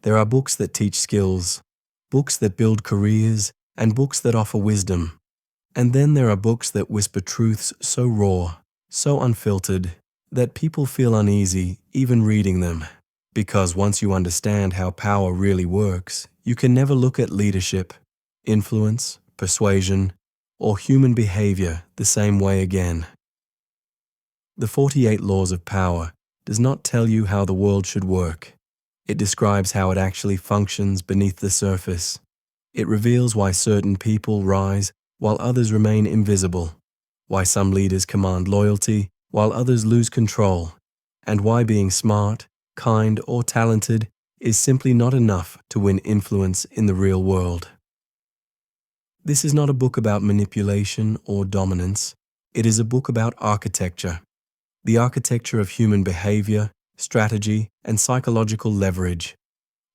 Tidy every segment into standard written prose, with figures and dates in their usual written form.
There are books that teach skills, books that build careers, and books that offer wisdom. And then there are books that whisper truths so raw, so unfiltered, that people feel uneasy even reading them. Because once you understand how power really works, you can never look at leadership, influence, persuasion, or human behavior the same way again. The 48 Laws of Power does not tell you how the world should work. It describes how it actually functions beneath the surface. It reveals why certain people rise while others remain invisible, why some leaders command loyalty while others lose control, and why being smart, kind, or talented is simply not enough to win influence in the real world. This is not a book about manipulation or dominance. It is a book about architecture, the architecture of human behavior, strategy, and psychological leverage,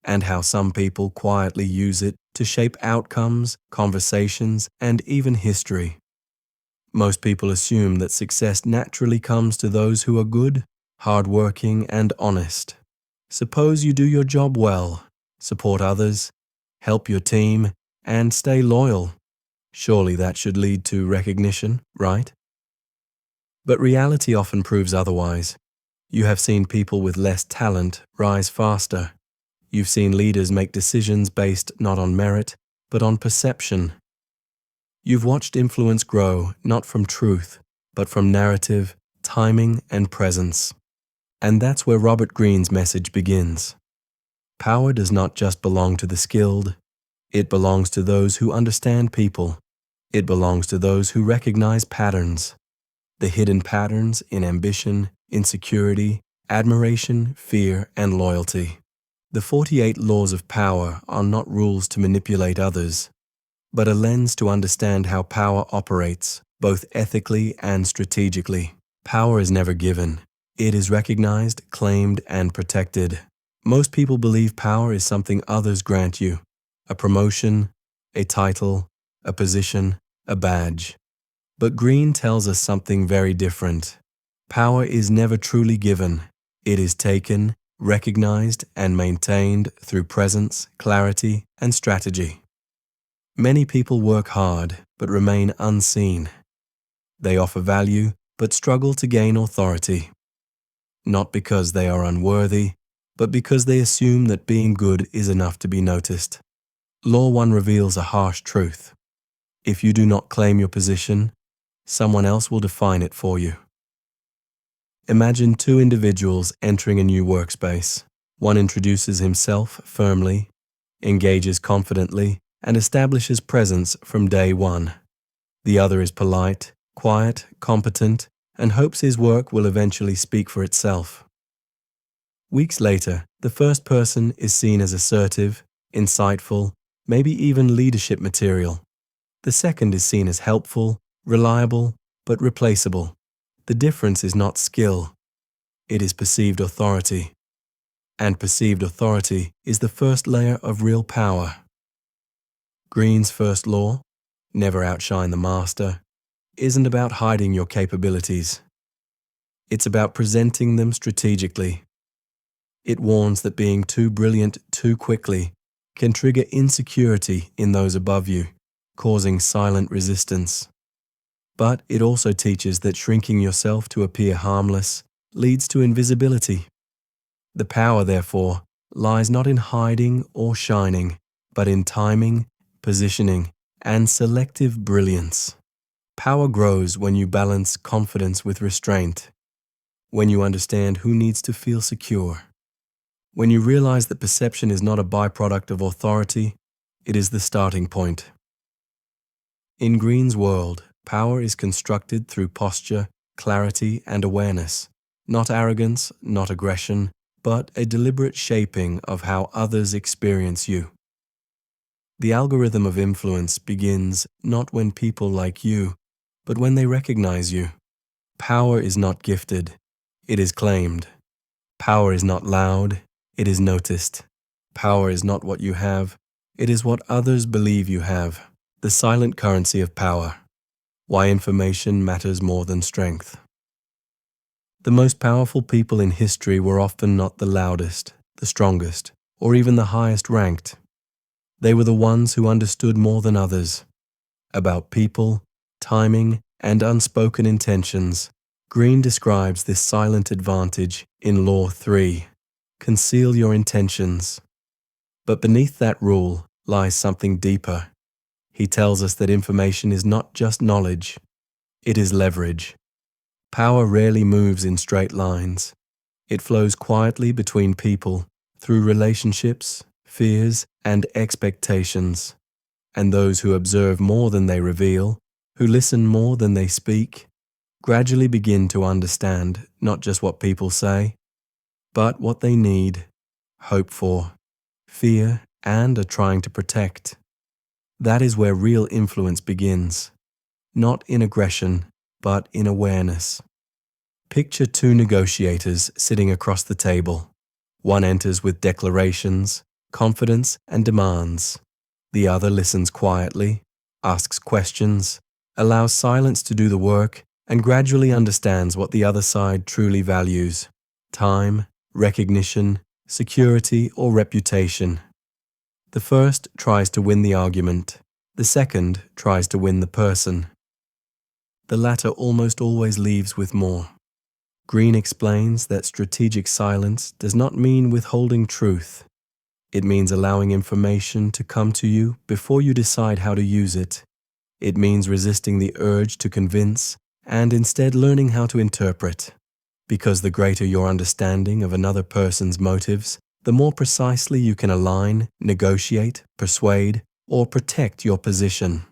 and how some people quietly use it to shape outcomes, conversations, and even history. Most people assume that success naturally comes to those who are good, hardworking, and honest. Suppose you do your job well, support others, help your team, and stay loyal. Surely that should lead to recognition, right? But reality often proves otherwise. You have seen people with less talent rise faster. You've seen leaders make decisions based not on merit, but on perception. You've watched influence grow not from truth, but from narrative, timing, and presence. And that's where Robert Greene's message begins. Power does not just belong to the skilled. It belongs to those who understand people. It belongs to those who recognize patterns. The hidden patterns in ambition, insecurity, admiration, fear, and loyalty. The 48 Laws of Power are not rules to manipulate others, but a lens to understand how power operates, both ethically and strategically. Power is never given. It is recognized, claimed, and protected. Most people believe power is something others grant you, a promotion, a title, a position, a badge. But Greene tells us something very different. Power is never truly given. It is taken, recognized, and maintained through presence, clarity, and strategy. Many people work hard but remain unseen. They offer value but struggle to gain authority. Not because they are unworthy, but because they assume that being good is enough to be noticed. Law 1 reveals a harsh truth. If you do not claim your position, someone else will define it for you. Imagine two individuals entering a new workspace. One introduces himself firmly, engages confidently, and establishes presence from day one. The other is polite, quiet, competent, and hopes his work will eventually speak for itself. Weeks later, the first person is seen as assertive, insightful, maybe even leadership material. The second is seen as helpful, reliable, but replaceable. The difference is not skill. It is perceived authority. And perceived authority is the first layer of real power. Greene's first law, never outshine the master, isn't about hiding your capabilities. It's about presenting them strategically. It warns that being too brilliant too quickly can trigger insecurity in those above you, causing silent resistance. But it also teaches that shrinking yourself to appear harmless leads to invisibility. The power, therefore, lies not in hiding or shining, but in timing, positioning, and selective brilliance. Power grows when you balance confidence with restraint, when you understand who needs to feel secure, when you realize that perception is not a byproduct of authority, it is the starting point. In Greene's world, power is constructed through posture, clarity, and awareness, not arrogance, not aggression, but a deliberate shaping of how others experience you. The algorithm of influence begins not when people like you, but when they recognize you. Power is not gifted, it is claimed. Power is not loud, it is noticed. Power is not what you have, it is what others believe you have. The silent currency of power. Why information matters more than strength. The most powerful people in history were often not the loudest, the strongest, or even the highest ranked. They were the ones who understood more than others. About people, timing, and unspoken intentions, Green describes this silent advantage in Law 3. Conceal your intentions. But beneath that rule lies something deeper. He tells us that information is not just knowledge, it is leverage. Power rarely moves in straight lines. It flows quietly between people, through relationships, fears, and expectations. And those who observe more than they reveal, who listen more than they speak, gradually begin to understand not just what people say, but what they need, hope for, fear, and are trying to protect. That is where real influence begins, not in aggression, but in awareness. Picture two negotiators sitting across the table. One enters with declarations, confidence, and demands. The other listens quietly, asks questions, allows silence to do the work, and gradually understands what the other side truly values: time, recognition, security, or reputation. The first tries to win the argument. The second tries to win the person. The latter almost always leaves with more. Green explains that strategic silence does not mean withholding truth. It means allowing information to come to you before you decide how to use it. It means resisting the urge to convince and instead learning how to interpret. Because the greater your understanding of another person's motives, the more precisely you can align, negotiate, persuade, or protect your position.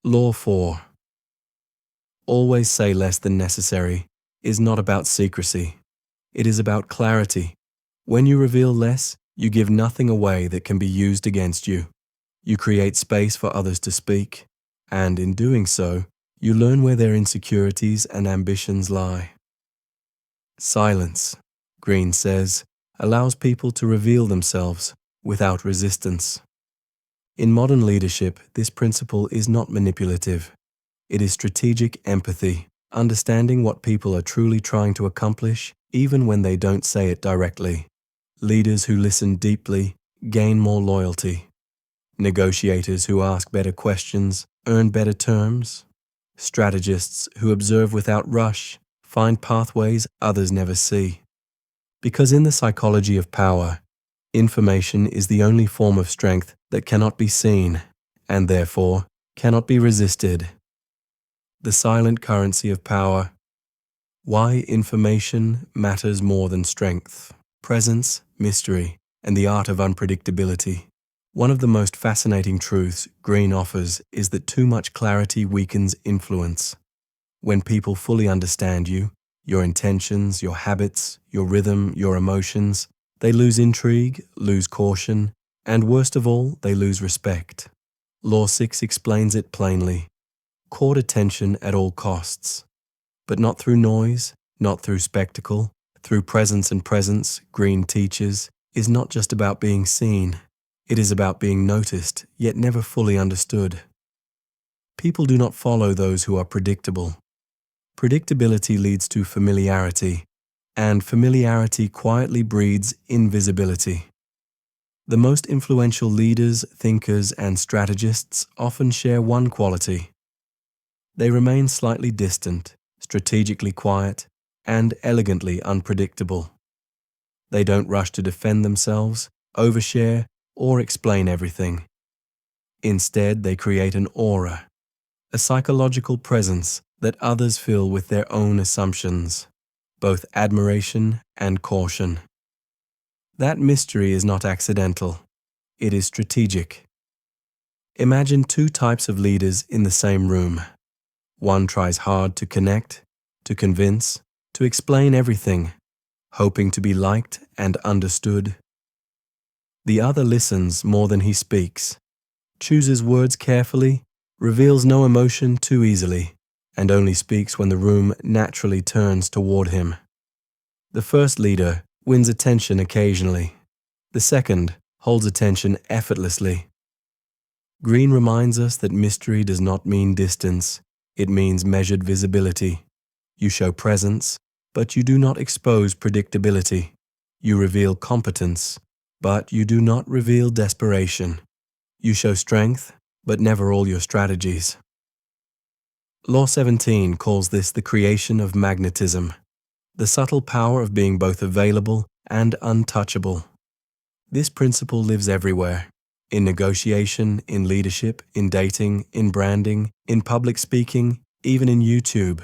Law 4. Always say less than necessary is not about secrecy. It is about clarity. When you reveal less, you give nothing away that can be used against you. You create space for others to speak, and in doing so, you learn where their insecurities and ambitions lie. Silence, Green says, allows people to reveal themselves without resistance. In modern leadership, this principle is not manipulative. It is strategic empathy, understanding what people are truly trying to accomplish, even when they don't say it directly. Leaders who listen deeply gain more loyalty. Negotiators who ask better questions earn better terms. Strategists who observe without rush find pathways others never see. Because in the psychology of power, information is the only form of strength that cannot be seen, and therefore cannot be resisted. The silent currency of power. Why information matters more than strength, presence, mystery, and the art of unpredictability. One of the most fascinating truths Green offers is that too much clarity weakens influence. When people fully understand you, your intentions, your habits, your rhythm, your emotions, they lose intrigue, lose caution, and worst of all, they lose respect. Law 6 explains it plainly. Court attention at all costs. But not through noise, not through spectacle. Through presence, and presence, Green teaches, is not just about being seen. It is about being noticed, yet never fully understood. People do not follow those who are predictable. Predictability leads to familiarity, and familiarity quietly breeds invisibility. The most influential leaders, thinkers, and strategists often share one quality. They remain slightly distant, strategically quiet, and elegantly unpredictable. They don't rush to defend themselves, overshare, or explain everything. Instead, they create an aura, a psychological presence that others fill with their own assumptions, both admiration and caution. That mystery is not accidental. It is strategic. Imagine two types of leaders in the same room. One tries hard to connect, to convince, to explain everything, hoping to be liked and understood. The other listens more than he speaks, chooses words carefully, reveals no emotion too easily, and only speaks when the room naturally turns toward him. The first leader wins attention occasionally. The second holds attention effortlessly. Green reminds us that mystery does not mean distance. It means measured visibility. You show presence, but you do not expose predictability. You reveal competence, But you do not reveal desperation. You show strength, but never all your strategies. Law 17 calls this the creation of magnetism, the subtle power of being both available and untouchable. This principle lives everywhere, in negotiation, in leadership, in dating, in branding, in public speaking, even in YouTube.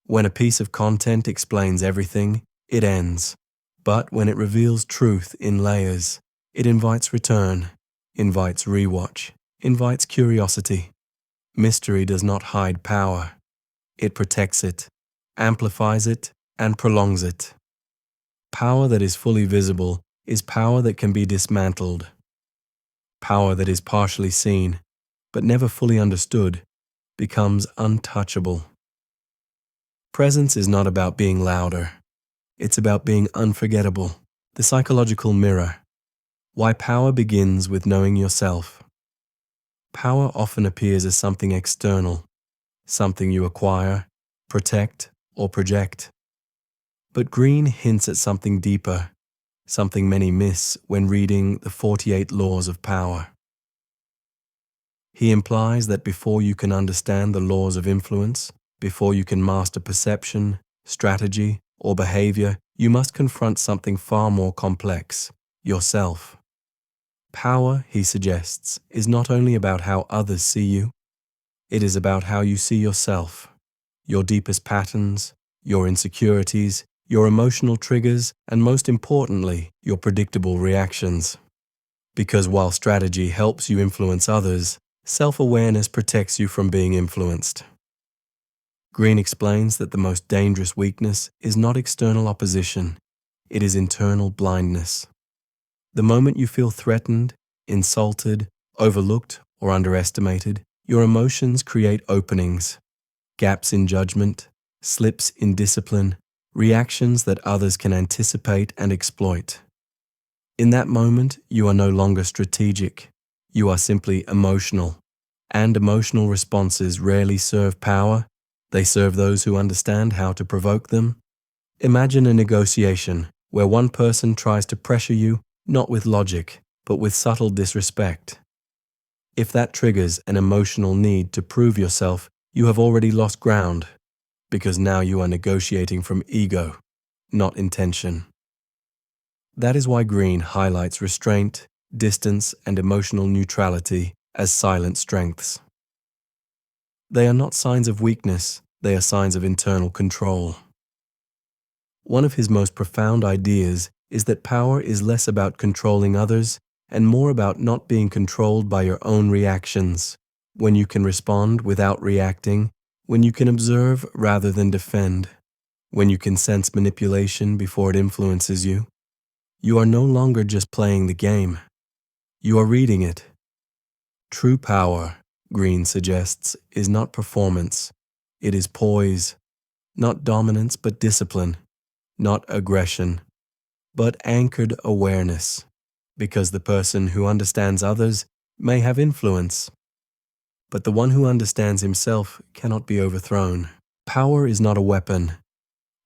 When a piece of content explains everything, it ends. But when it reveals truth in layers, it invites return, invites rewatch, invites curiosity. Mystery does not hide power. It protects it, amplifies it, and prolongs it. Power that is fully visible is power that can be dismantled. Power that is partially seen, but never fully understood, becomes untouchable. Presence is not about being louder. It's about being unforgettable. The psychological mirror. Why power begins with knowing yourself. Power often appears as something external, something you acquire, protect, or project. But Green hints at something deeper, something many miss when reading the 48 Laws of Power. He implies that before you can understand the laws of influence, before you can master perception, strategy, or behavior, you must confront something far more complex, yourself. Power, he suggests, is not only about how others see you, it is about how you see yourself, your deepest patterns, your insecurities, your emotional triggers, and most importantly, your predictable reactions. Because while strategy helps you influence others, self-awareness protects you from being influenced. Green explains that the most dangerous weakness is not external opposition, it is internal blindness. The moment you feel threatened, insulted, overlooked, or underestimated, your emotions create openings, gaps in judgment, slips in discipline, reactions that others can anticipate and exploit. In that moment, you are no longer strategic. You are simply emotional. And emotional responses rarely serve power. They serve those who understand how to provoke them. Imagine a negotiation where one person tries to pressure you, not with logic, but with subtle disrespect. If that triggers an emotional need to prove yourself, you have already lost ground, because now you are negotiating from ego, not intention. That is why Green highlights restraint, distance, and emotional neutrality as silent strengths. They are not signs of weakness, they are signs of internal control. One of his most profound ideas is that power is less about controlling others and more about not being controlled by your own reactions. When you can respond without reacting, when you can observe rather than defend, when you can sense manipulation before it influences you, you are no longer just playing the game. You are reading it. True power, Green suggests, is not performance. It is poise. Not dominance, but discipline. Not aggression, but anchored awareness. Because the person who understands others may have influence, but the one who understands himself cannot be overthrown. Power is not a weapon.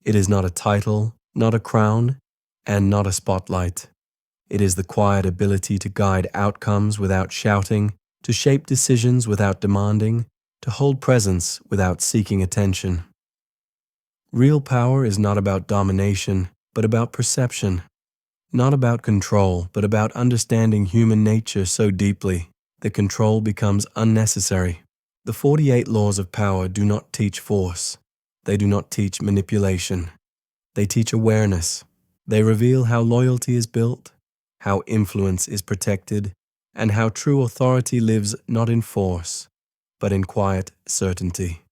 It is not a title, not a crown, and not a spotlight. It is the quiet ability to guide outcomes without shouting, to shape decisions without demanding, to hold presence without seeking attention. Real power is not about domination, but about perception. Not about control, but about understanding human nature so deeply that control becomes unnecessary. The 48 Laws of Power do not teach force. They do not teach manipulation. They teach awareness. They reveal how loyalty is built, how influence is protected, and how true authority lives not in force, but in quiet certainty.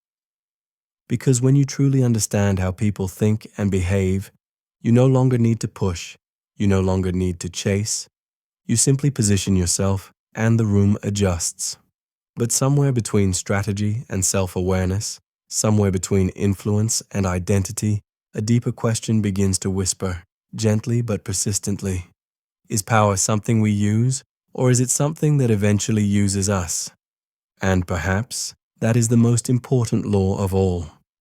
Because when you truly understand how people think and behave, you no longer need to push, you no longer need to chase. You simply position yourself and the room adjusts. But somewhere between strategy and self-awareness, somewhere between influence and identity, a deeper question begins to whisper, gently but persistently. Is power something we use, or is it something that eventually uses us? And perhaps that is the most important law of all.